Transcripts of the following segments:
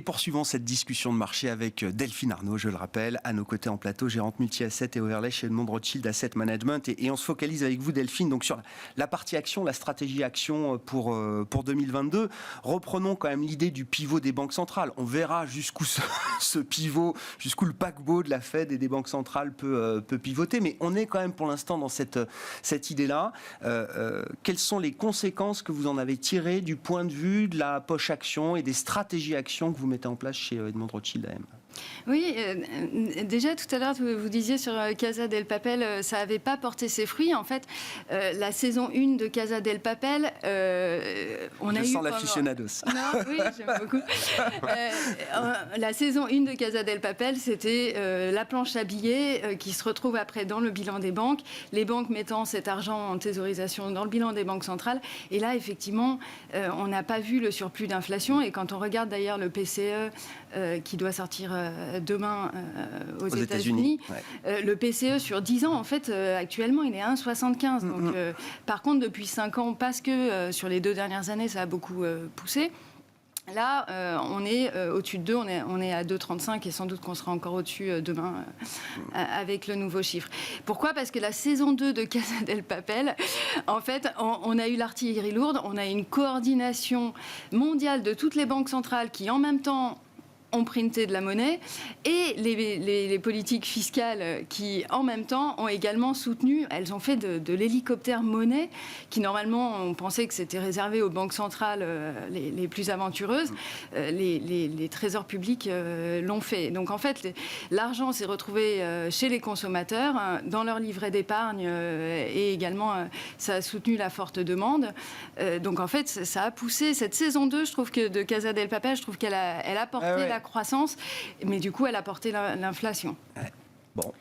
poursuivons cette discussion de marché avec Delphine Arnaud, je le rappelle, à nos côtés en plateau, gérante multi-asset et overlay chez Edmond Rothschild Asset Management. Et on se focalise avec vous, Delphine, donc sur la partie action, la stratégie action pour 2022. Reprenons quand même l'idée du pivot des banques centrales. On verra jusqu'où ce pivot, jusqu'où le paquebot de la Fed et des banques centrales peut pivoter. Mais on est quand même pour l'instant dans cette idée-là. Quelles sont les conséquences que vous en avez tirées du point de vue de la poche action et des stratégies actions que vous mettez en place chez Edmond Rothschild AM? Oui, déjà tout à l'heure, vous disiez sur Casa del Papel, ça n'avait pas porté ses fruits. En fait, la saison 1 de Casa del Papel, on a eu... Je sens l'aficionados. Non, oui, j'aime beaucoup. La saison 1 de Casa del Papel, c'était la planche à billets qui se retrouve après dans le bilan des banques, les banques mettant cet argent en thésaurisation dans le bilan des banques centrales. Et là, effectivement, on n'a pas vu le surplus d'inflation. Et quand on regarde d'ailleurs le PCE qui doit sortir demain aux États-Unis. Ouais. Le PCE sur 10 ans, en fait, actuellement, il est à 1,75. Donc, par contre, depuis 5 ans, parce que sur les 2 dernières années, ça a beaucoup poussé. Là, on est au-dessus de 2, on est à 2,35 et sans doute qu'on sera encore au-dessus demain avec le nouveau chiffre. Pourquoi ? Parce que la saison 2 de Casa del Papel, en fait, on a eu l'artillerie lourde, on a une coordination mondiale de toutes les banques centrales qui, en même temps, ont printé de la monnaie et les politiques fiscales qui, en même temps, ont également soutenu, elles ont fait de l'hélicoptère monnaie qui, normalement, on pensait que c'était réservé aux banques centrales les plus aventureuses. Les trésors publics l'ont fait. Donc, en fait, l'argent s'est retrouvé chez les consommateurs, dans leur livret d'épargne et également, ça a soutenu la forte demande. Donc, en fait, ça a poussé cette saison 2, je trouve que de Casa del Papel, je trouve qu'elle a porté la croissance, mais du coup, elle a porté l'inflation. Ouais. Bon.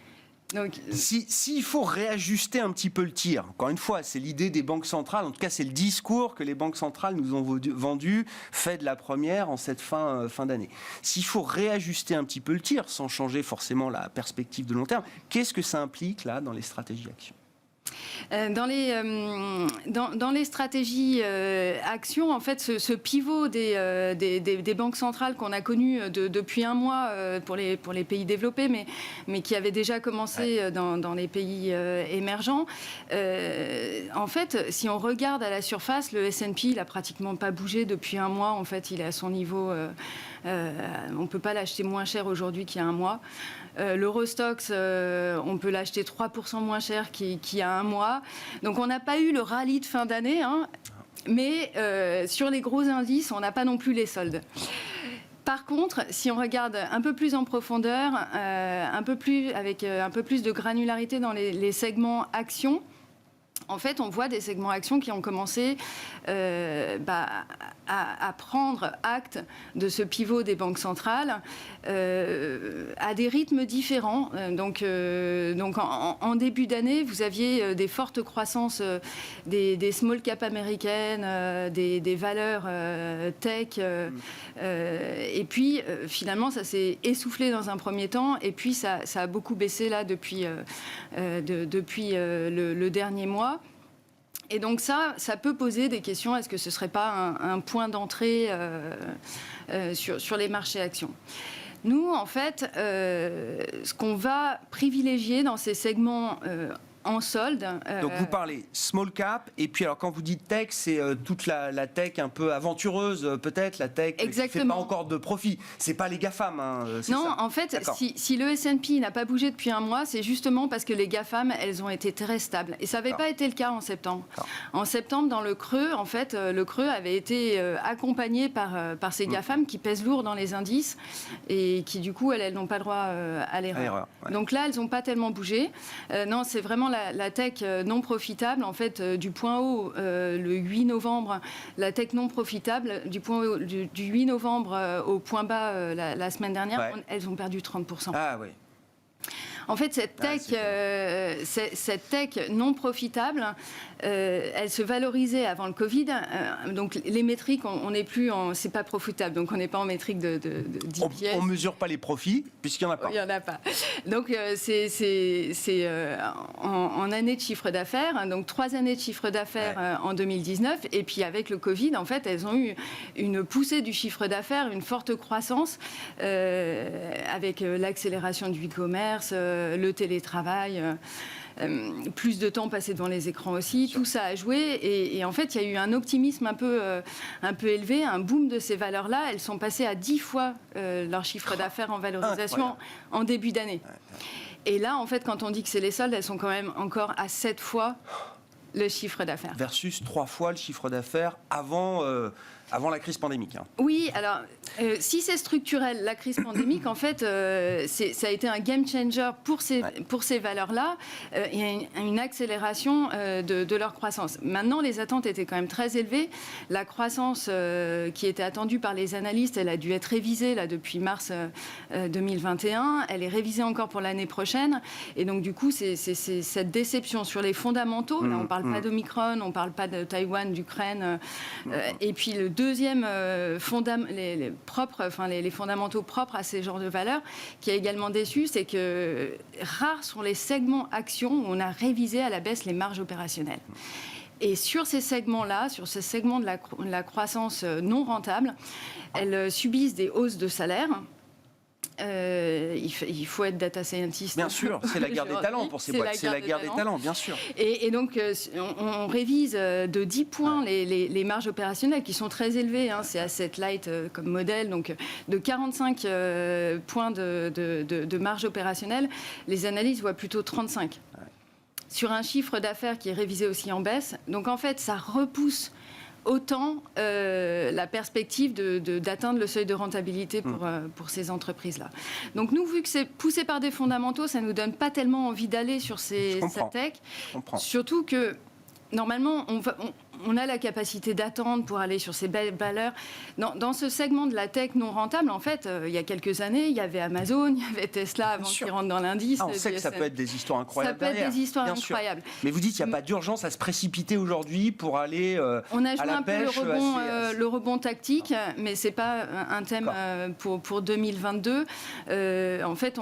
Donc, s'il faut réajuster un petit peu le tir, encore une fois, c'est l'idée des banques centrales, en tout cas, c'est le discours que les banques centrales nous ont vendu, fait de la première en cette fin d'année. S'il faut réajuster un petit peu le tir, sans changer forcément la perspective de long terme, qu'est-ce que ça implique, là, dans les stratégies actions ? Dans les stratégies actions, en fait, ce pivot des banques centrales qu'on a connu depuis un mois pour les pays développés, mais qui avait déjà commencé dans les pays émergents. En fait, si on regarde à la surface, le S&P, il n'a pratiquement pas bougé depuis un mois. En fait, il est à son niveau. On ne peut pas l'acheter moins cher aujourd'hui qu'il y a un mois. L'Eurostoxx, on peut l'acheter 3% moins cher qu'il y a un mois. Donc on n'a pas eu le rallye de fin d'année, mais sur les gros indices, on n'a pas non plus les soldes. Par contre, si on regarde un peu plus en profondeur, avec un peu plus de granularité dans les segments actions, en fait, on voit des segments actions qui ont commencé à prendre acte de ce pivot des banques centrales à des rythmes différents. Donc en début d'année, vous aviez des fortes croissances des small cap américaines, des valeurs tech. Et puis, finalement, ça s'est essoufflé dans un premier temps. Et puis, ça a beaucoup baissé là depuis le dernier mois. Et donc ça peut poser des questions. Est-ce que ce ne serait pas un point d'entrée sur les marchés actions ? Nous, en fait, ce qu'on va privilégier dans ces segments en solde... Donc vous parlez small cap, et puis alors quand vous dites tech, c'est toute la tech un peu aventureuse, peut-être, la tech qui ne fait pas encore de profit. C'est pas les GAFAM, non, ça. En fait, si le S&P n'a pas bougé depuis un mois, c'est justement parce que les GAFAM, elles ont été très stables. Et ça n'avait pas été le cas en septembre. En septembre, dans le creux, en fait, le creux avait été accompagné par ces GAFAM qui pèsent lourd dans les indices et qui, du coup, elles n'ont pas le droit à l'erreur. Ouais. Donc là, elles n'ont pas tellement bougé. Non, c'est vraiment la tech non profitable, en fait, du point haut, le 8 novembre, la tech non profitable, du point haut, du 8 novembre au point bas la semaine dernière, elles ont perdu 30%. Ah oui. En fait, cette tech non profitable, elle se valorisait avant le Covid. Donc les métriques, on n'est plus c'est pas profitable, donc on n'est pas en métrique de DPS. On mesure pas les profits puisqu'il n'y en a pas. Il n'y en a pas. Donc c'est en année de chiffre d'affaires, donc 3 années de chiffre d'affaires en 2019, et puis avec le Covid, en fait, elles ont eu une poussée du chiffre d'affaires, une forte croissance avec l'accélération du e-commerce, le télétravail. Plus de temps passé devant les écrans aussi, tout ça a joué et en fait il y a eu un optimisme un peu élevé, un boom de ces valeurs-là. Elles sont passées à 10 fois leur chiffre d'affaires en valorisation en début d'année. Et là en fait quand on dit que c'est les soldes, elles sont quand même encore à 7 fois le chiffre d'affaires. Versus 3 fois le chiffre d'affaires avant la crise pandémique. Oui, alors si c'est structurel, la crise pandémique, en fait, ça a été un game changer pour ces valeurs-là. Il y a une accélération de leur croissance. Maintenant, les attentes étaient quand même très élevées. La croissance qui était attendue par les analystes, elle a dû être révisée là, depuis mars 2021. Elle est révisée encore pour l'année prochaine. Et donc, du coup, c'est cette déception sur les fondamentaux. Là, on ne parle pas d'Omicron, on ne parle pas de Taïwan, d'Ukraine. Et puis, le deuxième les fondamentaux propres à ces genres de valeurs, qui a également déçu, c'est que rares sont les segments actions où on a révisé à la baisse les marges opérationnelles. Et sur ces segments-là, sur ces segments de la croissance non rentable, elles subissent des hausses de salaire. Il faut être data scientist. Bien sûr, c'est la guerre des talents pour ces boîtes. C'est la guerre des talents, bien sûr. Et donc, on révise de 10 points les marges opérationnelles qui sont très élevées. C'est Asset Light comme modèle. Donc, de 45 points de marge opérationnelle, les analystes voient plutôt 35. Sur un chiffre d'affaires qui est révisé aussi en baisse. Donc, en fait, ça repousse autant la perspective d'atteindre le seuil de rentabilité pour ces entreprises-là. Donc nous, vu que c'est poussé par des fondamentaux, ça ne nous donne pas tellement envie d'aller sur cette tech. Surtout que, normalement, on a la capacité d'attendre pour aller sur ces belles valeurs. Dans ce segment de la tech non rentable, en fait, il y a quelques années, il y avait Amazon, il y avait Tesla avant qu'ils rentrent dans l'indice. On sait que ça peut être des histoires incroyables. Ça peut être des histoires incroyables. Mais vous dites qu'il n'y a pas d'urgence à se précipiter aujourd'hui pour aller on a joué à la un pêche. peu le rebond tactique, mais ce n'est pas un thème pour 2022. En fait,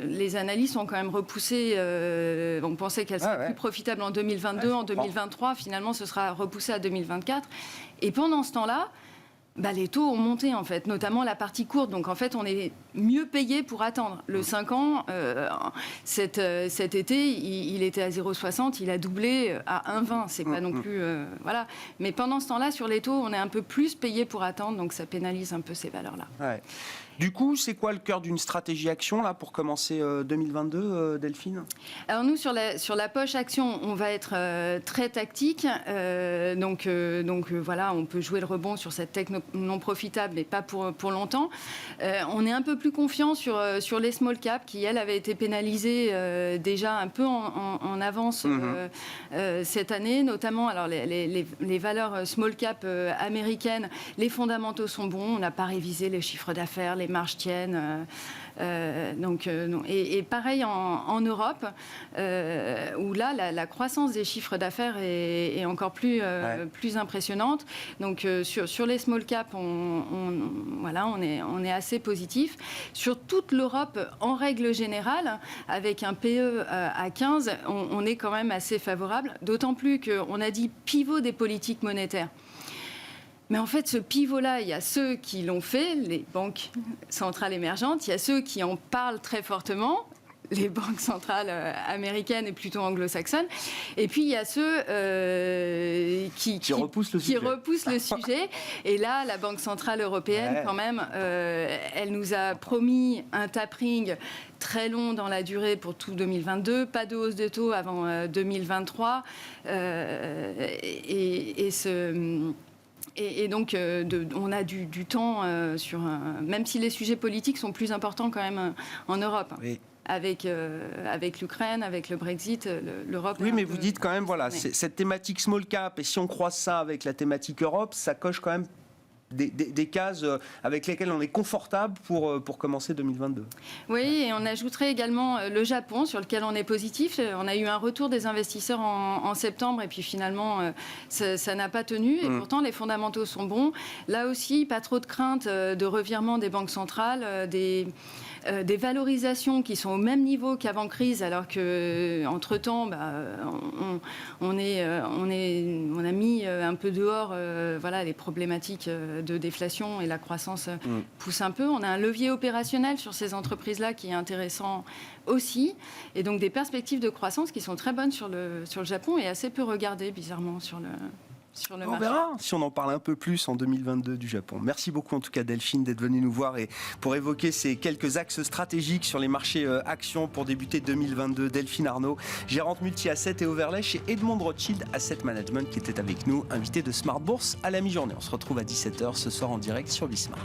les analystes ont quand même repoussé. On pensait qu'elle serait plus profitable en 2022, en 2023. Finalement, ce sera repoussé à 2024. Et pendant ce temps-là, les taux ont monté, en fait, notamment la partie courte. Donc, en fait, on est mieux payé pour attendre. Le 5 ans, cet été, il était à 0,60. Il a doublé à 1,20. C'est pas non plus... voilà. Mais pendant ce temps-là, sur les taux, on est un peu plus payé pour attendre. Donc, ça pénalise un peu ces valeurs-là. Ouais. Du coup, c'est quoi le cœur d'une stratégie action là, pour commencer 2022, Delphine ? Alors nous, sur la poche action, on va être très tactique. Donc voilà, on peut jouer le rebond sur cette tech non profitable, mais pas pour longtemps. On est un peu plus confiant sur les small caps, qui, elles, avaient été pénalisées déjà un peu en avance cette année. Notamment, alors les valeurs small cap américaines, les fondamentaux sont bons. On n'a pas révisé les chiffres d'affaires, les marges tiennent. Et pareil en Europe, où là, la croissance des chiffres d'affaires est encore plus impressionnante. Donc, sur les small caps, on est assez positif. Sur toute l'Europe, en règle générale, avec un PE à 15, on est quand même assez favorable. D'autant plus qu'on a dit pivot des politiques monétaires. Mais en fait, ce pivot-là, il y a ceux qui l'ont fait, les banques centrales émergentes, il y a ceux qui en parlent très fortement, les banques centrales américaines et plutôt anglo-saxonnes, et puis il y a ceux qui repoussent le sujet. Et là, la Banque centrale européenne, quand même, elle nous a promis un tapering très long dans la durée pour tout 2022, pas de hausse de taux avant 2023, Et donc, on a du temps même si les sujets politiques sont plus importants quand même en Europe. Oui. Avec l'Ukraine, avec le Brexit, l'Europe... Oui, mais vous dites quand même, voilà, cette thématique small cap, et si on croise ça avec la thématique Europe, ça coche quand même des cases avec lesquelles on est confortable pour commencer 2022. Oui, et on ajouterait également le Japon, sur lequel on est positif. On a eu un retour des investisseurs en septembre, et puis finalement, ça n'a pas tenu. Et pourtant, les fondamentaux sont bons. Là aussi, pas trop de crainte de revirement des banques centrales, des valorisations qui sont au même niveau qu'avant crise, alors qu'entre-temps, on a mis un peu dehors les problématiques de déflation, et la croissance pousse un peu. On a un levier opérationnel sur ces entreprises-là qui est intéressant aussi, et donc des perspectives de croissance qui sont très bonnes sur le Japon et assez peu regardées, bizarrement, sur le marché. On verra si on en parle un peu plus en 2022 du Japon. Merci beaucoup en tout cas Delphine d'être venue nous voir et pour évoquer ces quelques axes stratégiques sur les marchés actions pour débuter 2022. Delphine Arnaud, gérante multi-asset et overlay chez Edmond Rothschild Asset Management, qui était avec nous, invité de Smart Bourse à la mi-journée. On se retrouve à 17h ce soir en direct sur Bismart.